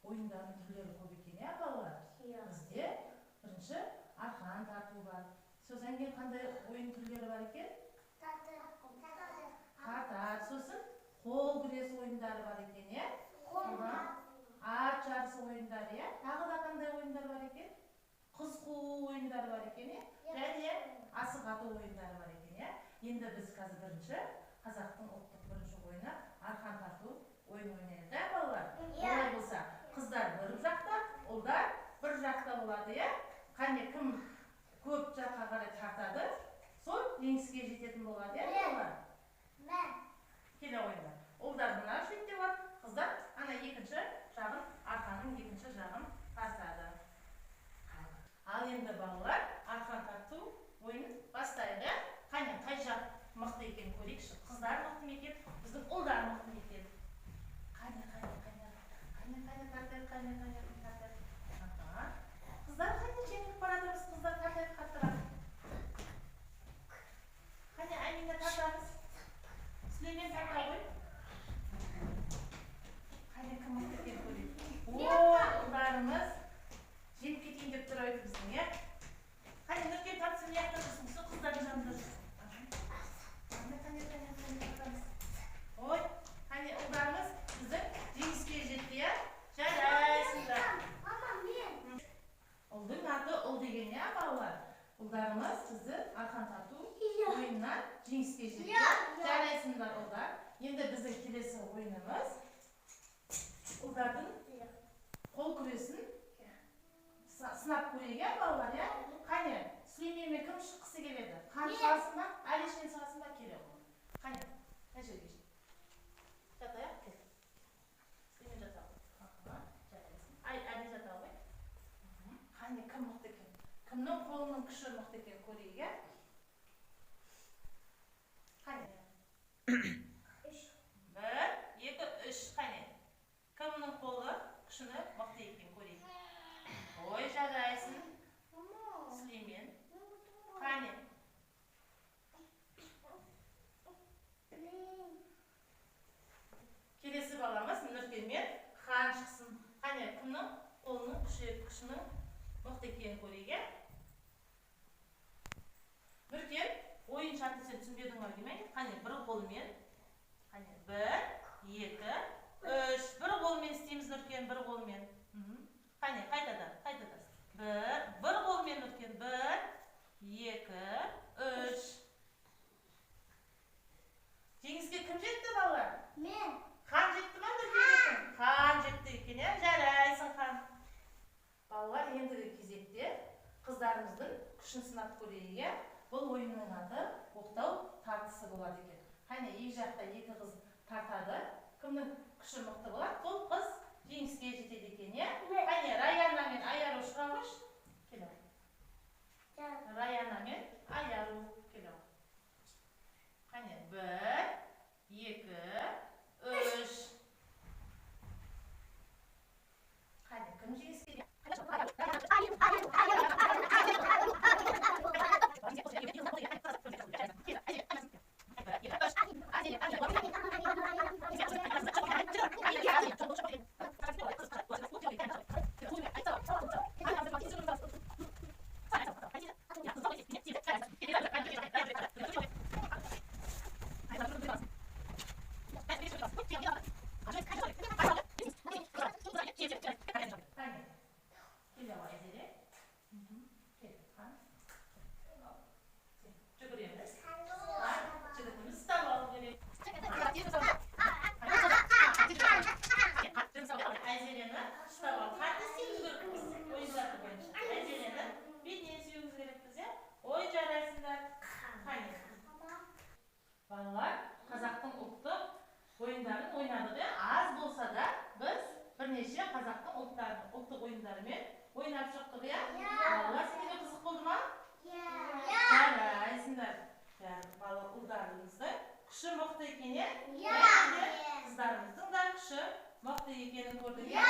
ойындардың түрлері көп екен, иә балалар? Бізде бірінші арқан тарту бар. Содан кейін қандай ойын түрлері бар екен? Қатар, сосын қол күрес ойындары бар екен, иә? Ат жарысы ойындары, иә? Тағы да қандай ойындар бар екен? Қыз қуу ойындары бар екен, иә? Және асық ату ойындары бар екен, иә? Енді біз қазір бірінші қазақтың ұлттық бірінші ойыны арқан тарту ойын ойнайық, иә балалар? Олай болса, қыздар бір жақта, ұлдар бір жақта болады, иә? Қане кім көп жаққа қарай тартады, сол жеңіске жететін болады, иә балалар? Келе ойындар. Ұлдар мына шетте бар, қыздар ана екінші жағын, арқаның екінші жағын тартады. Ал енді балалар арқан тарту ойынын бастайды. Қане қай жақ мықты екен көрейікші. Қыздар мықты ма екен, біздің ұлдар мықты ма екен? Қане тартайық, тартайық. Қыздар қане жеңіліп баратырмыз, қыздар тартайық қаттырақ. Қане Әмина тартамыз. Сүлеймен тарта ғой. Қане кім мықты екен көрейік. Ұлдарымыз жеңіп кетейін деп тұр еді біздің, иә? Қане Нұркен тартсын, яқта жүрсің, сол қыздардың жанында жүрсің. Ой, қане ұлдарымыз біздің жеңіске жетті, иә? Жарайсыңдар. Ұлдың аты ұл деген, иә балалар? Ұлдарымыз бізді арқан тарту ойыннан жеңіске жетті. Жарайсыңдар ұлдар. Енді біздің келесі ойынымыз ұлдардың қол күресін сынап көрейік, иә балалар, иә? Қане Сүлейменмен кім шыққысы келеді? Қан шығасың ба, Әлешпен шығасың ба? Келе ғой. Қане, қай жерге жет? Жатайық, кел. Сүлеймен жата ғой. Жарайсың. Әле жата ғой. Қане кім мықты екен? Кімнің қолының күші мықты екен көрейік, иә? Қане? 1, 2, 3, қане? Кімнің қолы күшіні мықты екен көрейік? Ой, жарайсың. Сүлеймен. Қане? Келесі баламыз Нұркенмен хан шықсын. Қане, кімнің қолының күшінің мықты екенін көрейік, Нұркен, ойын шарты сен түсінбедің ба демей? Қане, бір қолмен. Қане, 1, 2, 3. Бір қолмен істейміз Нұркен, бір қолмен. Қане, қайтадан. Бір қолмен Нұркен. 1, 2, 3. Жеңіске кім жетті балалар? Мен. Хан жетті ма Нұркен? Хан жетті екен, иә? Жарайсың хан. Балалар, ендігі кезекте қыздарымыздың күшін сынап көрейік, иә? Бұл ойынның аты оқтау тартысы болады екен. Қане, екі жақта екі қыз тартады. Кімнің күші мықты болады? Бұл қыз жеңіске жетеді екен, иә? Қане, Раяна мен Айару шыға қойшы. Келе. Раяна мен Айару. Келе. Қане, 1, 2, 3. Қане, кім жеңіске? Балалар, қазақтың ұлттық ойындарын ойнадық, аз болса да біз бірнеше қазақтың ұлттық ойындарымен ойнап шықтық, иә? Балалар, сендерге қызық болды ма? Жарайсыңдар. Ұлдарымыздың күші мықты екен, иә? Қыздарымыздың да күші мықты екенін көрдік, иә?